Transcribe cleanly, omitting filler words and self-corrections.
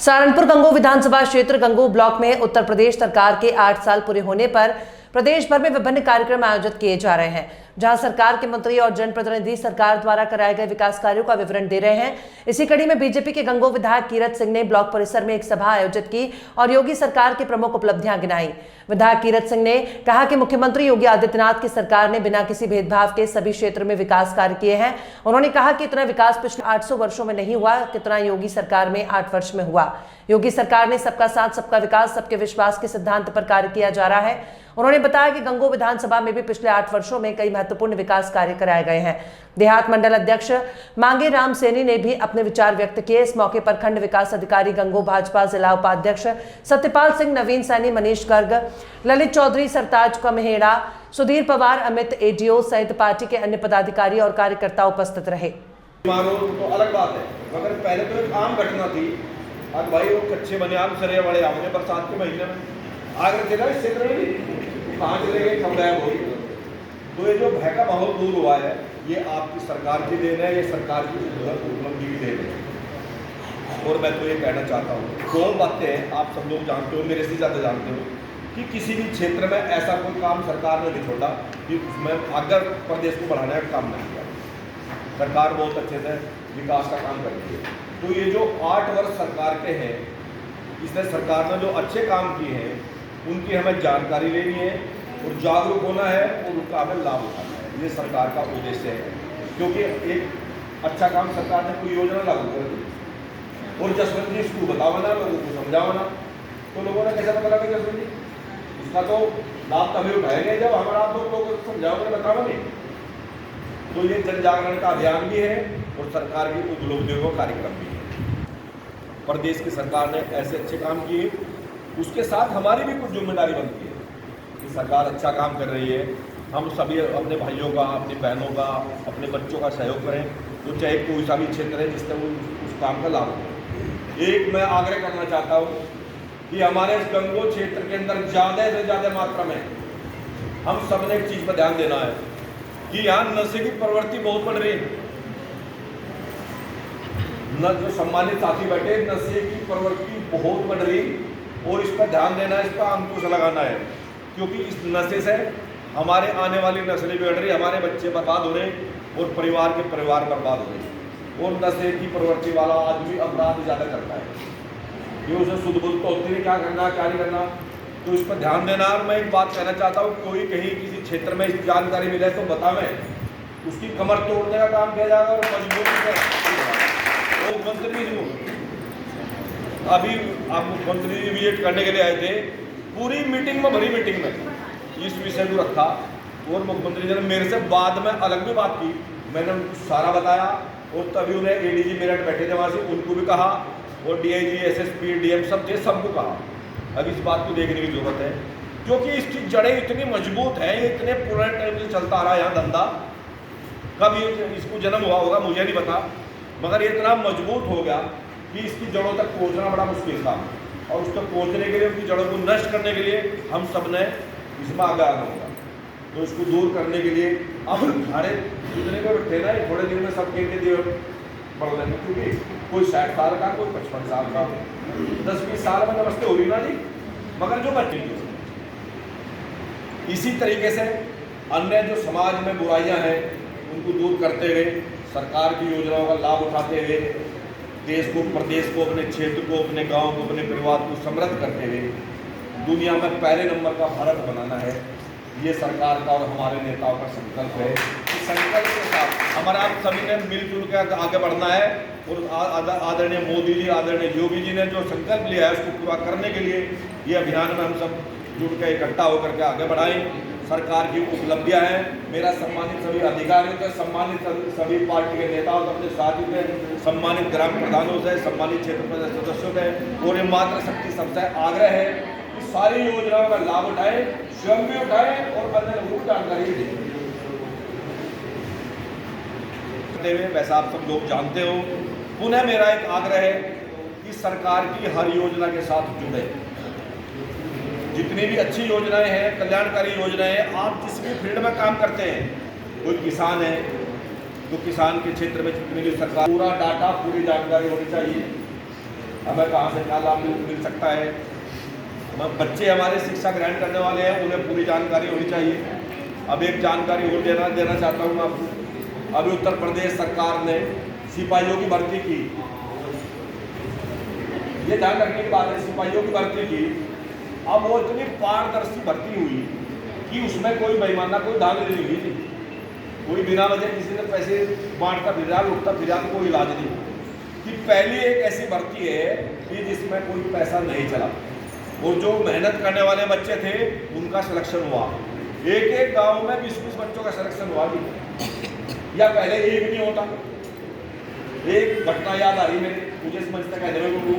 सहारनपुर गंगोह विधानसभा क्षेत्र गंगोह ब्लॉक में उत्तर प्रदेश सरकार के 8 साल पूरे होने पर प्रदेश भर में विभिन्न कार्यक्रम आयोजित किए जा रहे हैं, जहां सरकार के मंत्री और जनप्रतिनिधि सरकार द्वारा कराए गए विकास कार्यों का विवरण दे रहे हैं। इसी कड़ी में बीजेपी के गंगोह विधायक कीरत सिंह ने ब्लॉक परिसर में एक सभा आयोजित की और योगी सरकार की प्रमुख उपलब्धियां गिनाई। विधायक कीरत सिंह ने कहा कि मुख्यमंत्री योगी आदित्यनाथ की सरकार ने बिना किसी भेदभाव के सभी क्षेत्र में विकास कार्य किए हैं। उन्होंने कहा कि इतना विकास पिछले 800 वर्षों में नहीं हुआ, कितना योगी सरकार में 8 वर्ष में हुआ। योगी सरकार ने सबका साथ सबका विकास सबके विश्वास के सिद्धांत पर कार्य किया जा रहा है। उन्होंने बताया कि गंगोह विधानसभा में भी पिछले 8 वर्षों में कई महत्वपूर्ण विकास कार्य कराए गए हैं। देहात मंडल अध्यक्ष मांगे राम सैनी ने भी अपने विचार व्यक्त किए। इस मौके पर खंड विकास अधिकारी गंगोह भाजपा जिला उपाध्यक्ष सत्यपाल सिंह, नवीन सैनी, मनीष गर्ग, ललित चौधरी, सरताज कमहेड़ा, सुधीर पवार, अमित एडीओ सहित पार्टी के अन्य पदाधिकारी और कार्यकर्ता उपस्थित रहे। तो अलग बात है, मगर पहले तो एक आम घटना थी। अब भाई वो कच्चे बनियान सरे वाले आगे बरसात के महीने में आग रखे था, इससे कहाँ चले गए, कब गायब हो गए। तो ये जो भय का माहौल दूर हुआ है, ये आपकी सरकार की देन है, ये सरकार की उपलब्धि की देन है। और मैं तो ये कहना चाहता हूँ, दो बातें आप सब लोग जानते हो, मेरे से ज़्यादा जानते हो, कि किसी भी क्षेत्र में ऐसा कोई काम सरकार ने नहीं छोड़ा कि उसमें अगर प्रदेश को बढ़ाने का काम नहीं किया। सरकार बहुत अच्छे से विकास का काम करती है। तो ये जो 8 वर्ष सरकार के हैं, इसने सरकार ने जो अच्छे काम किए हैं उनकी हमें जानकारी लेनी है और जागरूक होना है और उनका हमें लाभ उठाना है। ये सरकार का उद्देश्य है, क्योंकि एक अच्छा काम सरकार ने कोई योजना लागू कर दी और जसवंत जी इसको बताओ ना, लोगों को समझाओ ना, तो लोगों ने कैसे पता लगा जसवंत जी इसका तो लाभ तभी उठाएंगे जब हमारा आप लोगों को समझाओगे, बताओगे। तो ये जन जागरण का अभियान भी है और सरकार की उपलब्धियों का कार्यक्रम भी है। प्रदेश की सरकार ने ऐसे अच्छे काम किए, उसके साथ हमारी भी कुछ जिम्मेदारी बनती है कि सरकार अच्छा काम कर रही है, हम सभी अपने भाइयों का, अपनी बहनों का, अपने बच्चों का सहयोग करें, तो चाहे कोई सा भी क्षेत्र है जिससे वो उस काम का लाभ हो। एक मैं आग्रह करना चाहता हूँ कि हमारे इस गंगोह क्षेत्र के अंदर ज़्यादा से ज़्यादा मात्रा में हम सब ने एक चीज़ पर ध्यान देना है कि यहाँ नशे की प्रवृत्ति बहुत बढ़ रही है। न जो सम्मानित साथी बैठे, नशे की प्रवृत्ति बहुत बढ़ रही और इस पर ध्यान देना है, इस पर अंकुश लगाना है, क्योंकि इस नशे से हमारे आने वाली नस्लें बिगड़ रही, हमारे बच्चे बर्बाद हो रहे और परिवार के परिवार बर्बाद हो रहे। और नशे की प्रवृत्ति वाला आदमी अपराध ज़्यादा करता है, ये उसे शुद्ध बुद्ध तो होती नहीं, क्या करना क्या नहीं करना, तो इस पर ध्यान देना। और मैं एक बात कहना चाहता हूँ, कोई कहीं किसी क्षेत्र में इस जानकारी मिले तो बतावें, उसकी कमर तोड़ने का काम किया जाएगा और मजबूत मुख्यमंत्री जी अभी आप मुख्यमंत्री जी विजिट करने के लिए आए थे, पूरी मीटिंग में, भरी मीटिंग में इस विषय को रखा और मुख्यमंत्री जी ने मेरे से बाद में अलग भी बात की, मैंने सारा बताया और तभी उन्हें एडीजी मेरठ बैठे थे वहाँ से, उनको भी कहा और डीआईजी, एसएसपी, डीएम सब थे, सबको कहा। अब इस बात को देखने की जरूरत है, क्योंकि इसकी जड़ें इतनी मजबूत हैं, ये इतने पुराने टाइम से चलता आ रहा है यहाँ धंधा। कब ये इसको जन्म हुआ होगा मुझे नहीं पता, मगर ये इतना मजबूत हो गया कि इसकी जड़ों तक पहुँचना बड़ा मुश्किल था। और उस तक पहुँचने के लिए, उनकी जड़ों को नष्ट करने के लिए हम सब ने इसमें आगे आना होगा। तो इसको दूर करने के लिए अब सारे जितने को बैठे ना, थोड़े दिन में सब के दिए बढ़ लेंगे, क्योंकि कोई 60 साल का, कोई 55 साल का, 10-20 साल में नमस्ते हो रही ना जी, मगर जो बच्चे इसी तरीके से अन्य जो समाज में बुराइयां हैं उनको दूर करते हुए, सरकार की योजनाओं का लाभ उठाते हुए देश को, प्रदेश को, अपने क्षेत्र को, अपने गांव को, अपने परिवार को समृद्ध करते हुए दुनिया में पहले नंबर का भारत बनाना है। ये सरकार का और हमारे नेताओं का संकल्प है। इस संकल्प के साथ हमारा आप सभी ने मिलजुल कर आगे बढ़ना है और आदरणीय मोदी जी, आदरणीय योगी जी ने जो संकल्प लिया है उसको पूरा करने के लिए ये अभियान में हम सब जुट कर इकट्ठा होकर के आगे बढ़ाएं। सरकार की उपलब्धियां हैं, मेरा सम्मानित सभी अधिकारियों से, सम्मानित सभी पार्टी के नेताओं से, अपने साथी से, सम्मानित ग्राम प्रधानों से, सम्मानित क्षेत्र परिषद सदस्यों से और ये मातृशक्ति सबसे आग्रह है कि सारी योजनाओं का लाभ उठाएं, स्वयं भी उठाएं और अन्य लोगों को जानकारी दें। वैसा आप सब लोग जानते हो, पुनः मेरा एक आग्रह है कि सरकार की हर योजना के साथ जुड़े। जितनी भी अच्छी योजनाएं हैं, कल्याणकारी योजनाएं हैं, आप जिस भी फील्ड में काम करते हैं, कोई किसान है तो किसान के क्षेत्र में जितनी भी सरकार पूरा डाटा, पूरी जानकारी होनी चाहिए। हमें कहाँ से क्या लाभ मिल सकता है। बच्चे हमारे शिक्षा ग्रहण करने वाले हैं, उन्हें पूरी जानकारी होनी चाहिए। अब एक जानकारी और देना चाहता हूँ मैं आपको। अभी उत्तर प्रदेश सरकार ने सिपाहियों की भर्ती की, ये ध्यान रखने की बात है, सिपाहियों की भर्ती की। अब वो इतनी पारदर्शी भर्ती हुई कि उसमें कोई बेईमाना, कोई धांधली नहीं हुई थी। कोई बिना वजह किसी ने पैसे बांटता फिर रहा, लुटता फिर रहा, कोई इलाज नहीं। कि पहली एक ऐसी भर्ती है कि जिसमें कोई पैसा नहीं चला और जो मेहनत करने वाले बच्चे थे उनका सिलेक्शन हुआ। एक गांव में 20-20 बच्चों का सिलेक्शन हुआ भी, या पहले एक नहीं होता। एक घटना याद आ रही मुझे समझता कहने में